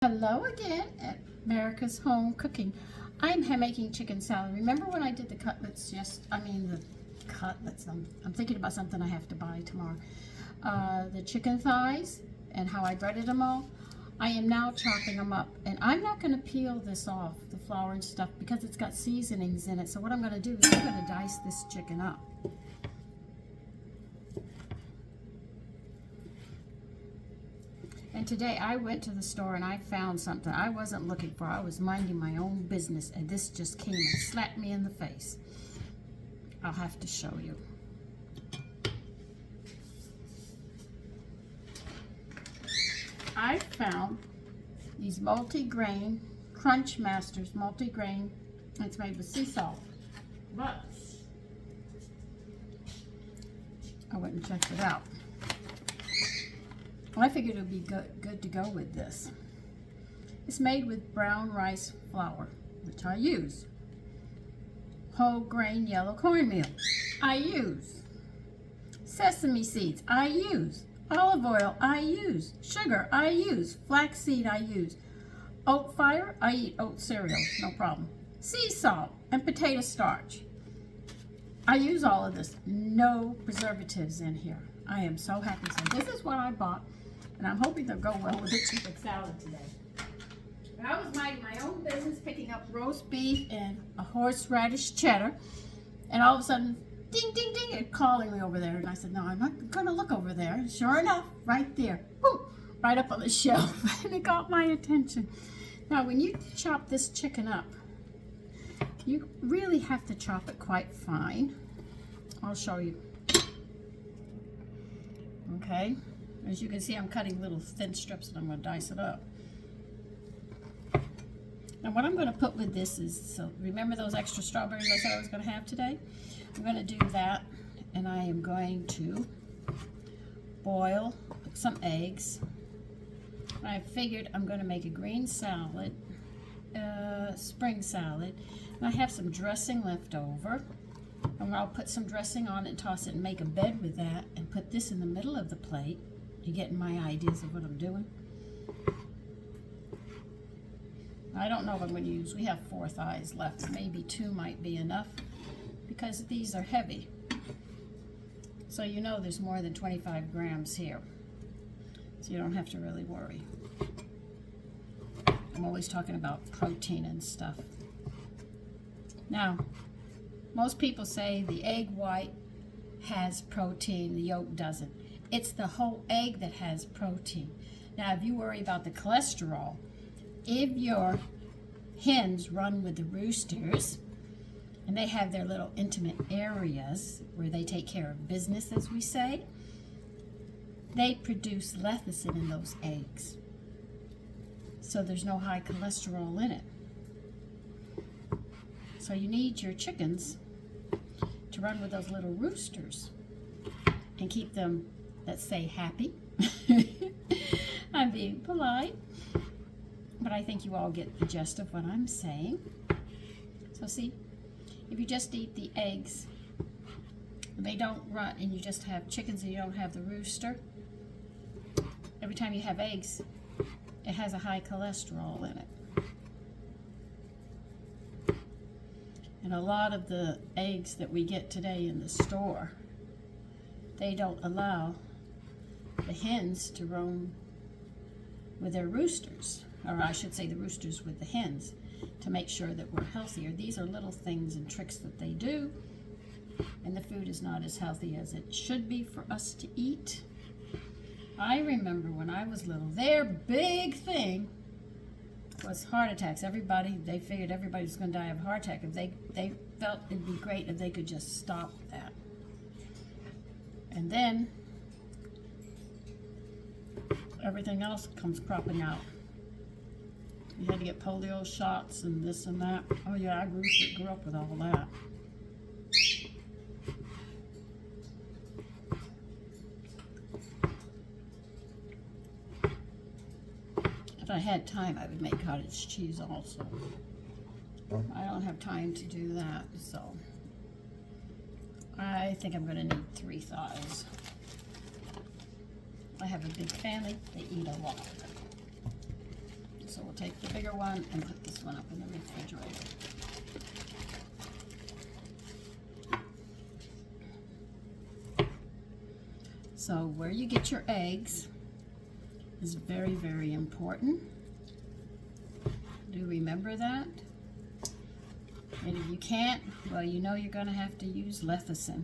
Hello again at America's Home Cooking. I'm making chicken salad. Remember when I did the cutlets I'm thinking about something I have to buy tomorrow. The chicken thighs and how I breaded them all. I am now chopping them up, and I'm not going to peel this off, the flour and stuff, because it's got seasonings in it. So what I'm going to do is I'm going to dice this chicken up. And today I went to the store and I found something I wasn't looking for. I was minding my own business, and this just came and slapped me in the face. I'll have to show you. I found these multi-grain Crunch Masters multi-grain. It's made with sea salt. But I went and checked it out. I figured it would be good to go with this. It's made with brown rice flour, which I use. Whole grain yellow cornmeal, I use. Sesame seeds, I use. Olive oil, I use. Sugar, I use. Flaxseed, I use. Oat fire, I eat oat cereal, no problem. Sea salt and potato starch. I use all of this. No preservatives in here. I am so happy. So this is what I bought, and I'm hoping they'll go well with the chicken salad today. But I was minding my own business, picking up roast beef and a horseradish cheddar, and all of a sudden, ding, ding, ding, it's calling me over there. And I said, no, I'm not going to look over there. And sure enough, right there, boom, right up on the shelf, and it got my attention. Now, when you chop this chicken up, you really have to chop it quite fine. I'll show you. Okay, as you can see, I'm cutting little thin strips, and I'm going to dice it up. And what I'm going to put with this is, so remember those extra strawberries I said I was going to have today? I'm going to do that, and I am going to boil some eggs. I figured I'm going to make a green salad, spring salad, and I have some dressing left over. And I'll put some dressing on it and toss it and make a bed with that and put this in the middle of the plate. You getting my ideas of what I'm doing? I don't know what I'm going to use. We have 4 thighs left. Maybe 2 might be enough because these are heavy. So you know there's more than 25 grams here. So you don't have to really worry. I'm always talking about protein and stuff. Now, most people say the egg white has protein, the yolk doesn't. It's the whole egg that has protein. Now, if you worry about the cholesterol, if your hens run with the roosters, and they have their little intimate areas where they take care of business, as we say, they produce lecithin in those eggs. So there's no high cholesterol in it. So you need your chickens to run with those little roosters and keep them, let's say, happy. I'm being polite, but I think you all get the gist of what I'm saying. So see, if you just eat the eggs, they don't run, and you just have chickens and you don't have the rooster, every time you have eggs, it has a high cholesterol in it. And a lot of the eggs that we get today in the store, they don't allow the hens to roam with their roosters, or I should say the roosters with the hens, to make sure that we're healthier. These are little things and tricks that they do, and the food is not as healthy as it should be for us to eat. I remember when I was little, their big thing was heart attacks. They figured everybody was going to die of a heart attack. If they felt it'd be great if they could just stop that. And then everything else comes cropping out. You had to get polio shots and this and that. Oh yeah, I grew up with all that. If I had time, I would make cottage cheese also. I don't have time to do that, so I think I'm going to need 3 thighs. I have a big family, they eat a lot. So take the bigger one and put this one up in the refrigerator. So where you get your eggs is very, very important. Do remember that. And if you can't, well, you know you're going to have to use lecithin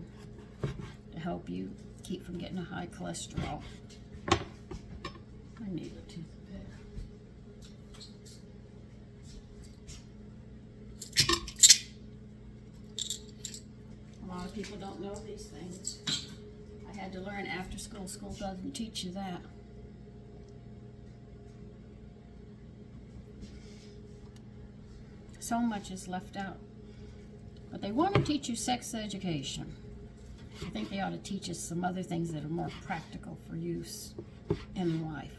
to help you keep from getting a high cholesterol. I need a toothpick. A lot of people don't know these things. I had to learn after school. School doesn't teach you that. So much is left out. But they want to teach you sex education. I think they ought to teach us some other things that are more practical for use in life.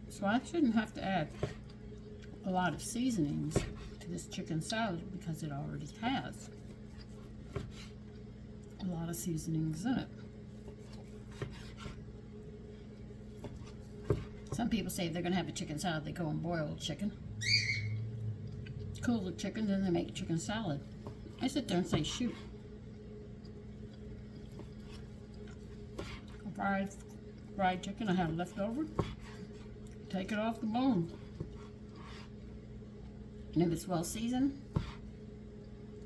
So I shouldn't have to add a lot of seasonings to this chicken salad because it already has a lot of seasonings in it. Some people say if they're going to have a chicken salad, they go and boil chicken. Cool the chicken, then they make chicken salad. I sit there and say, shoot. Fried chicken I have left over. Take it off the bone. And if it's well seasoned,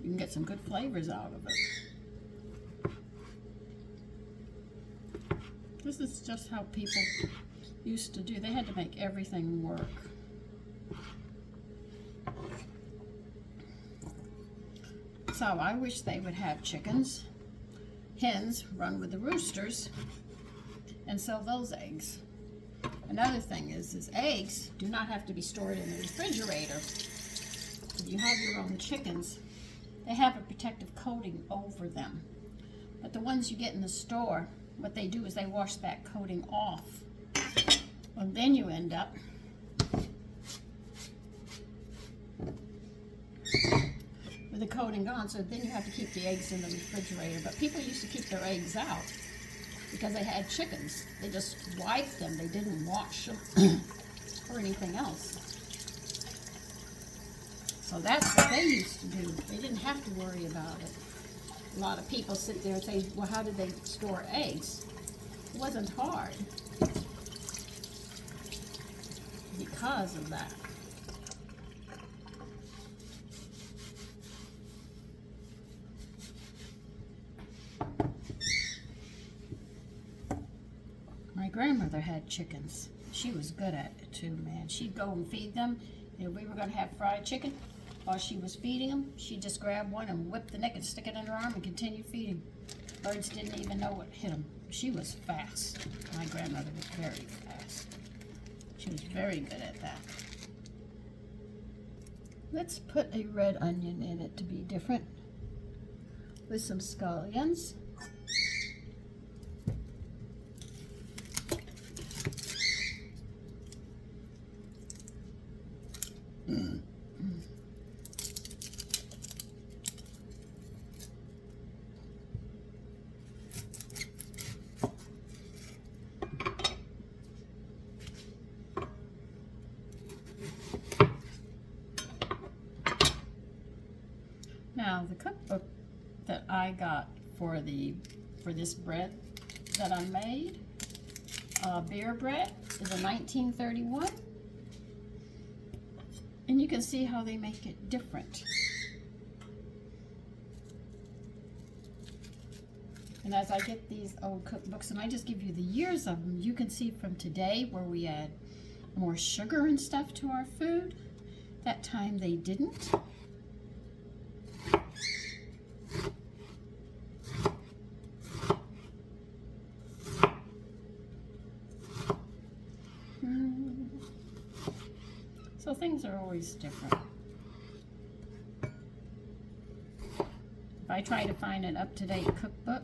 you can get some good flavors out of it. This is just how people used to do. They had to make everything work. So I wish they would have chickens, hens run with the roosters, and sell those eggs. Another thing is eggs do not have to be stored in the refrigerator. If you have your own chickens, they have a protective coating over them. But the ones you get in the store, what they do is they wash that coating off. And then you end up with the coating gone, so then you have to keep the eggs in the refrigerator. But people used to keep their eggs out because they had chickens. They just wiped them. They didn't wash them or anything else. So that's what they used to do. They didn't have to worry about it. A lot of people sit there and say, well, how did they store eggs? It wasn't hard because of that. My grandmother had chickens. She was good at it too, man. She'd go and feed them. If we were going to have fried chicken, while she was feeding them, she'd just grab one and whip the neck and stick it in her arm and continue feeding. Birds didn't even know what hit them. She was fast. My grandmother was very fast. She was very good at that. Let's put a red onion in it to be different with some scallions. Now the cookbook that I got for this bread that I made, beer bread, is a 1931, and you can see how they make it different. And as I get these old cookbooks, and I just give you the years of them, you can see from today where we add more sugar and stuff to our food. That time they didn't. So things are always always different. If I try to find an up-to-date cookbook,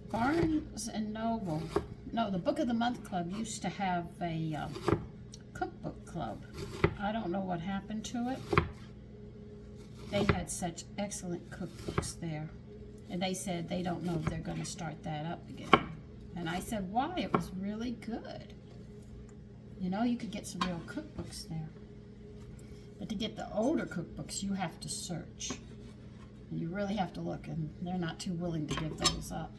Barnes and Noble, no, the Book of the Month Club used to have a cookbook club. I don't know what happened to it. They had such excellent cookbooks there. And they said they don't know if they're going to start that up again. And I said, why? It was really good. You know, you could get some real cookbooks there. But to get the older cookbooks, you have to search. And you really have to look, and they're not too willing to give those up.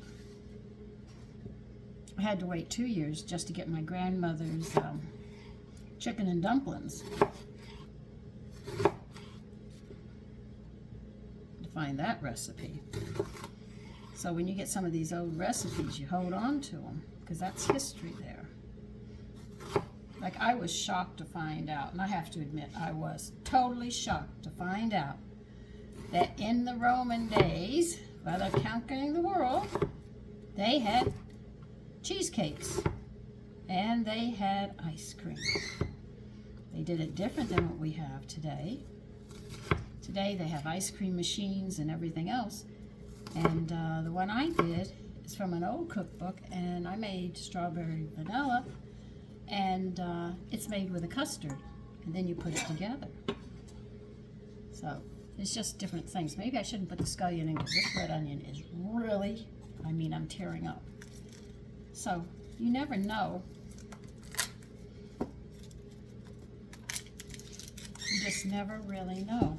I had to wait 2 years just to get my grandmother's chicken and dumplings. To find that recipe. So when you get some of these old recipes, you hold on to them, because that's history there. Like, I was shocked to find out, and I have to admit, I was totally shocked to find out that in the Roman days, while they're conquering the world, they had cheesecakes and they had ice cream. They did it different than what we have today. Today they have ice cream machines and everything else. And the one I did is from an old cookbook, and I made strawberry vanilla, and it's made with a custard, and then you put it together. So it's just different things. Maybe I shouldn't put the scallion in, because this red onion is really, I mean, I'm tearing up. So you never know. You just never really know.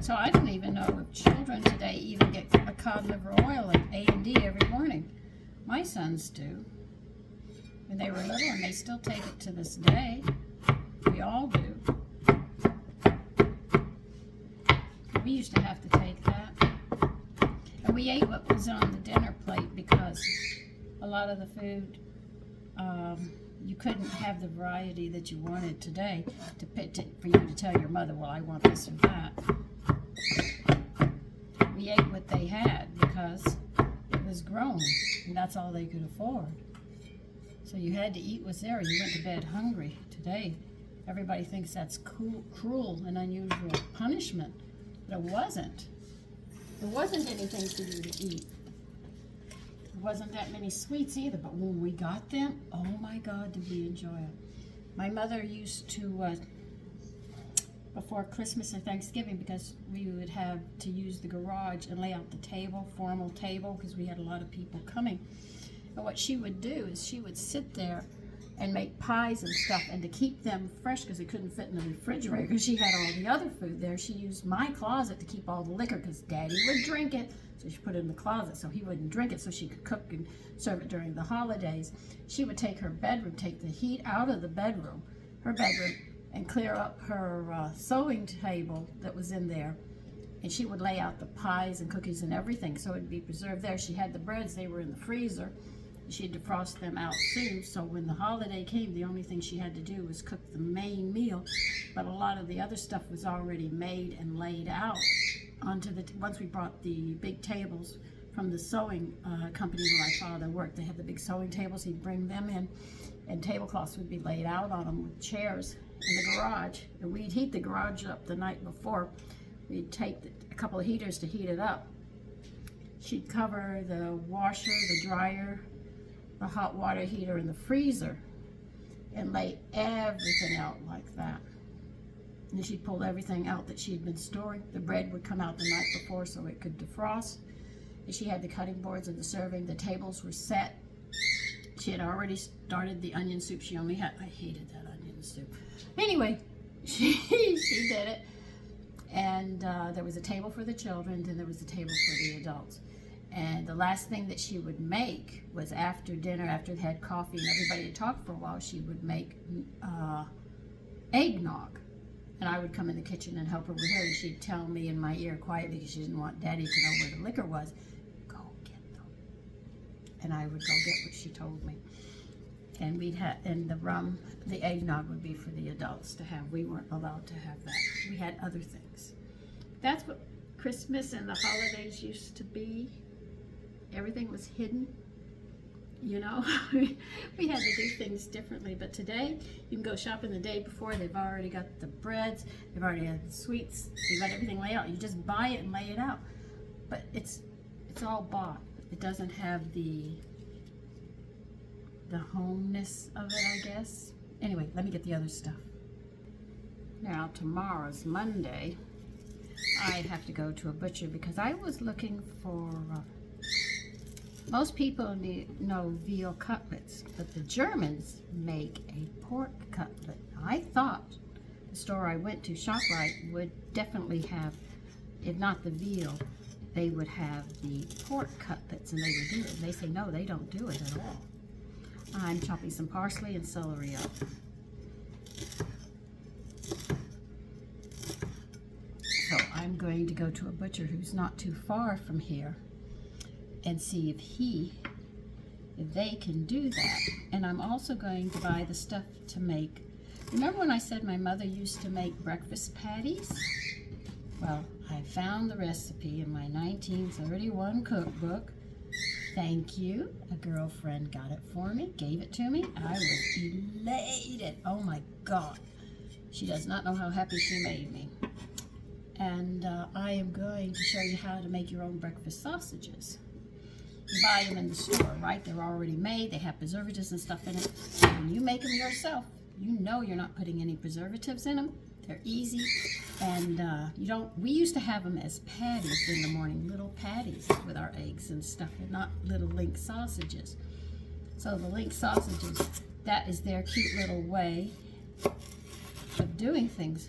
So I don't even know if children today even get a cod liver oil at A&D every morning. My sons do. When they were little, and they still take it to this day. We all do. We used to have to take that. And we ate what was on the dinner plate, because a lot of the food, you couldn't have the variety that you wanted today for you to tell your mother, well, I want this or that. We ate what they had because it was grown, and that's all they could afford. So you had to eat what's there, or you went to bed hungry. Today, everybody thinks that's cruel and unusual punishment, but it wasn't. There wasn't anything for you to eat. There wasn't that many sweets either, but when we got them, oh my God, did we enjoy it. My mother used to, before Christmas or Thanksgiving, because we would have to use the garage and lay out the table, formal table, because we had a lot of people coming. And what she would do is she would sit there and make pies and stuff, and to keep them fresh, because they couldn't fit in the refrigerator, because she had all the other food there, she used my closet to keep all the liquor, because Daddy would drink it, so she put it in the closet so he wouldn't drink it, so she could cook and serve it during the holidays. She would take her bedroom, take the heat out of the bedroom, her bedroom, and clear up her sewing table that was in there, and she would lay out the pies and cookies and everything, so it would be preserved there. She had the breads, they were in the freezer. She'd defrost them out soon, so when the holiday came, the only thing she had to do was cook the main meal, but a lot of the other stuff was already made and laid out onto the, once we brought the big tables from the sewing company where my father worked. They had the big sewing tables, he'd bring them in, and tablecloths would be laid out on them with chairs in the garage, and we'd heat the garage up the night before. We'd take a couple of heaters to heat it up. She'd cover the washer, the dryer, the hot water heater in the freezer and lay everything out like that. And then she'd pull everything out that she'd been storing. The bread would come out the night before so it could defrost. And she had the cutting boards and the serving. The tables were set. She had already started the onion soup. She only had, I hated that onion soup. Anyway, she did it. And there was a table for the children, then there was a table for the adults. And the last thing that she would make was after dinner, after they had coffee and everybody had talked for a while, she would make eggnog. And I would come in the kitchen and help her with her, and she'd tell me in my ear quietly, because she didn't want Daddy to know where the liquor was, go get them. And I would go get what she told me. And we'd have, and the rum, the eggnog would be for the adults to have. We weren't allowed to have that. We had other things. That's what Christmas and the holidays used to be. Everything was hidden. You know, we had to do things differently, but today you can go shopping the day before. They've already got the breads, they've already had the sweets, they've got everything laid out. You just buy it and lay it out. But it's all bought. It doesn't have the homeness of it, I guess. Anyway, let me get the other stuff. Now tomorrow's Monday. I have to go to a butcher because I was looking for most people know veal cutlets, but the Germans make a pork cutlet. I thought the store I went to, ShopRite, would definitely have, if not the veal, they would have the pork cutlets and they would do it. And they say, no, they don't do it at all. I'm chopping some parsley and celery up. So I'm going to go to a butcher who's not too far from here and see if they can do that. And I'm also going to buy the stuff to make. Remember when I said my mother used to make breakfast patties? Well, I found the recipe in my 1931 cookbook. Thank you. A girlfriend got it for me, gave it to me. I was elated. Oh my God. She does not know how happy she made me. And I am going to show you how to make your own breakfast sausages. You buy them in the store, right? They're already made. They have preservatives and stuff in it. When you make them yourself, you know you're not putting any preservatives in them. They're easy, and we used to have them as patties in the morning, little patties with our eggs and stuff, and not little link sausages. So the link sausages, that is their cute little way of doing things.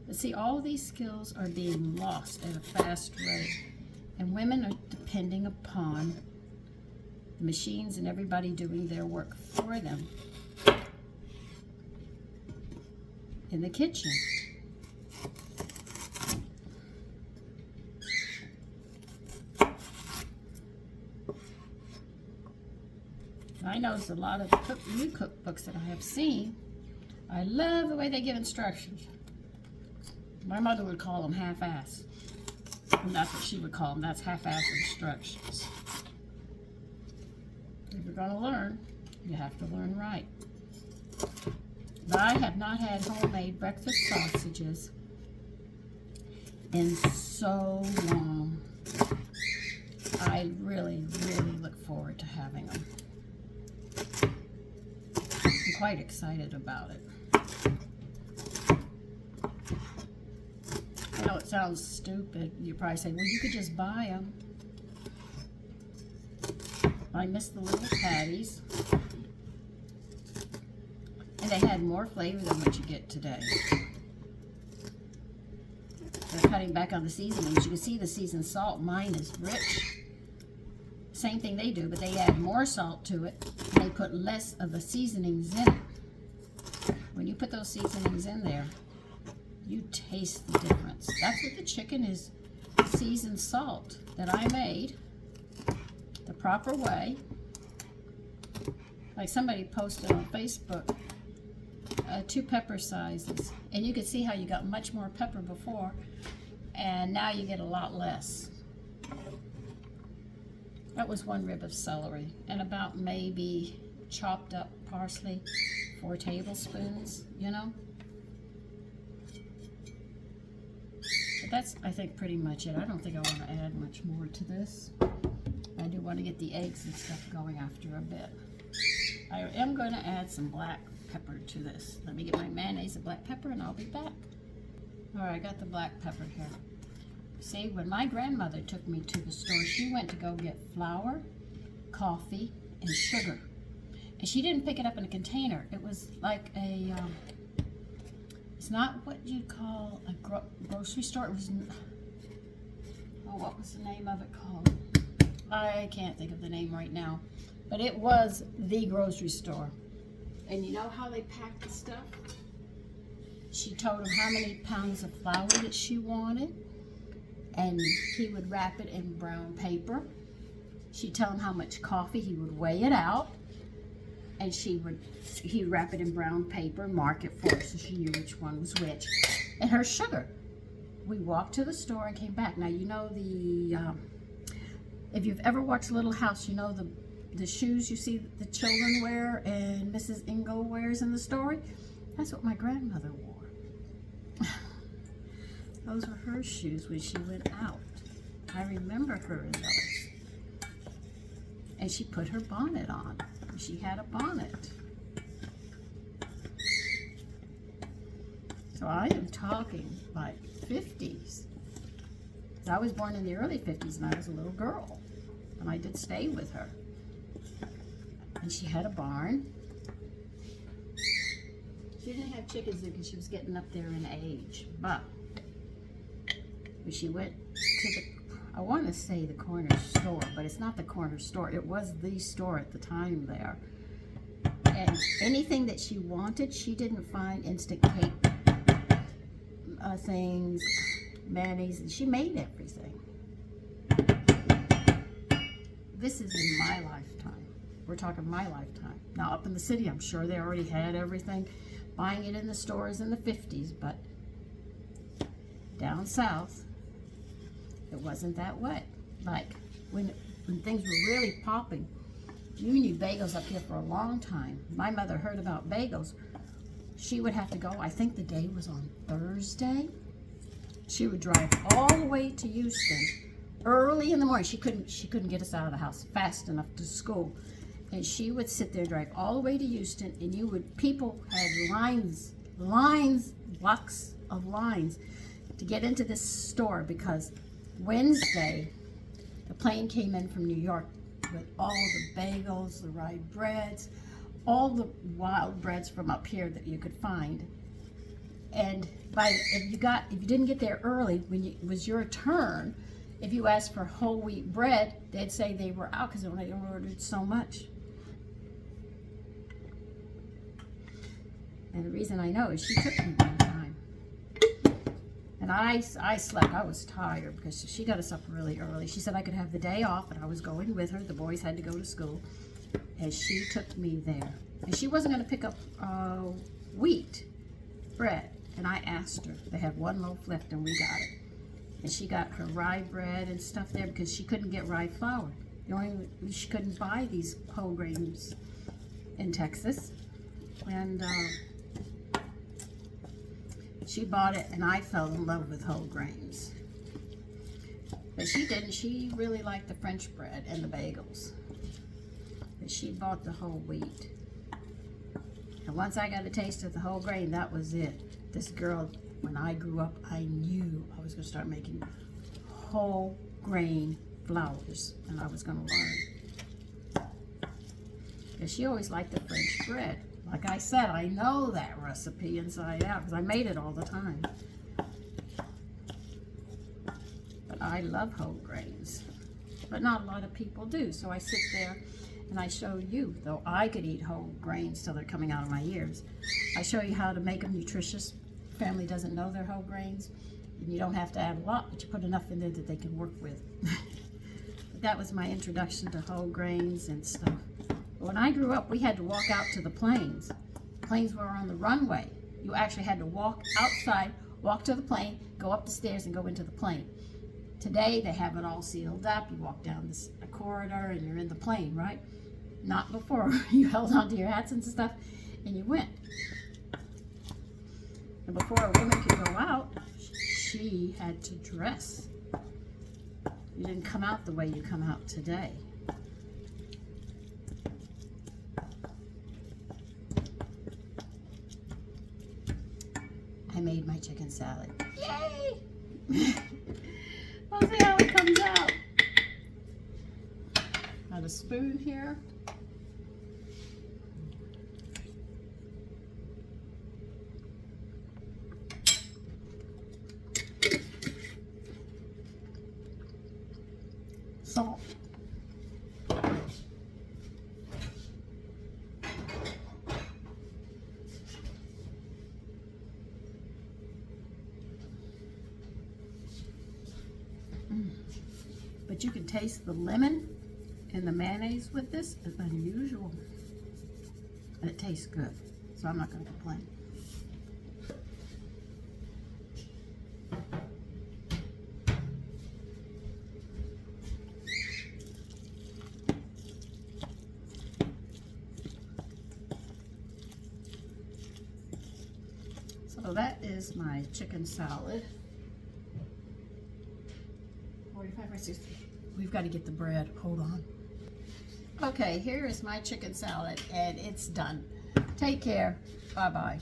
But see, all these skills are being lost at a fast rate. And women are depending upon the machines and everybody doing their work for them in the kitchen. I noticed a lot of new cookbooks that I have seen. I love the way they give instructions. My mother would call them half-ass. And that's what she would call them. That's half-ass instructions. If you're going to learn, you have to learn right. But I have not had homemade breakfast sausages in so long. I really, really look forward to having them. I'm quite excited about it. I know it sounds stupid. You probably say, well, you could just buy them. I miss the little patties. And they had more flavor than what you get today. They're cutting back on the seasonings. You can see the seasoned salt. Mine is rich. Same thing they do, but they add more salt to it. And they put less of the seasonings in it. When you put those seasonings in there, you taste the difference. That's what the chicken is, seasoned salt that I made the proper way. Like somebody posted on Facebook, 2 pepper sizes. And you could see how you got much more pepper before, and now you get a lot less. That was 1 rib of celery, and about maybe chopped up parsley, 4 tablespoons, you know. But that's, I think, pretty much it. I don't think I want to add much more to this. I do want to get the eggs and stuff going after a bit. I am going to add some black pepper to this. Let me get my mayonnaise and black pepper and I'll be back. All right, I got the black pepper here. See, when my grandmother took me to the store, she went to go get flour, coffee, and sugar. And she didn't pick it up in a container. It was like a, it's not what you'd call a grocery store. It was, oh, what was the name of it called? I can't think of the name right now. But it was the grocery store. And you know how they packed the stuff? She told him how many pounds of flour that she wanted. And he would wrap it in brown paper. She'd tell him how much coffee, he would weigh it out. And he'd wrap it in brown paper, mark it for her so she knew which one was which. And her sugar. We walked to the store and came back. Now, you know if you've ever watched Little House, you know the shoes you see the children wear and Mrs. Ingle wears in the story? That's what my grandmother wore. Those were her shoes when she went out. I remember her in those. And she put her bonnet on. She had a bonnet. So I am talking like 50s. I was born in the early 50s and I was a little girl. And I did stay with her. And she had a barn. She didn't have chickens then because she was getting up there in age. But when she went to I want to say the corner store, but it's not the corner store. It was the store at the time there. And anything that she wanted, she didn't find instant cake things, mayonnaise, and she made everything. This is in my lifetime. We're talking my lifetime. Now up in the city, I'm sure they already had everything. Buying it in the stores in the 50s, but down south, it wasn't that way. Like when things were really popping, you knew bagels up here for a long time. My mother heard about bagels. She would have to go, I think the day was on Thursday. She would drive all the way to Houston early in the morning. She couldn't get us out of the house fast enough to school. And she would sit there, drive all the way to Houston, and people had blocks of lines to get into this store because Wednesday, the plane came in from New York with all the bagels, the rye breads, all the wild breads from up here that you could find. And if you didn't get there early, when it was your turn, if you asked for whole wheat bread, they'd say they were out because they only ordered so much. And the reason I know is she took me one time. And I slept. I was tired because she got us up really early. She said I could have the day off, and I was going with her. The boys had to go to school. And she took me there. And she wasn't going to pick up wheat bread. And I asked her. They had one loaf left, and we got it. And she got her rye bread and stuff there because she couldn't get rye flour. She couldn't buy these whole grains in Texas. And she bought it, and I fell in love with whole grains. But she didn't. She really liked the French bread and the bagels. But she bought the whole wheat. And once I got a taste of the whole grain, that was it. This girl, when I grew up, I knew I was going to start making whole grain flours, and I was going to learn. Because she always liked the French bread. Like I said, I know that recipe inside out because I made it all the time. But I love whole grains. But not a lot of people do. So I sit there and I show you, though I could eat whole grains till they're coming out of my ears. I show you how to make them nutritious. Family doesn't know they're whole grains. And you don't have to add a lot, but you put enough in there that they can work with. But that was my introduction to whole grains and stuff. When I grew up, we had to walk out to the planes. Planes were on the runway. You actually had to walk outside, walk to the plane, go up the stairs, and go into the plane. Today, they have it all sealed up. You walk down a corridor, and you're in the plane, right? Not before. You held onto your hats and stuff, and you went. And before a woman could go out, she had to dress. You didn't come out the way you come out today. I made my chicken salad. Yay! We'll see how it comes out. Got a spoon here. Salt. But you can taste the lemon and the mayonnaise with this. It's unusual. And it tastes good, so I'm not going to complain. So that is my chicken salad. 45 or 60. We've got to get the bread. Hold on. Okay, here is my chicken salad, and it's done. Take care. Bye-bye.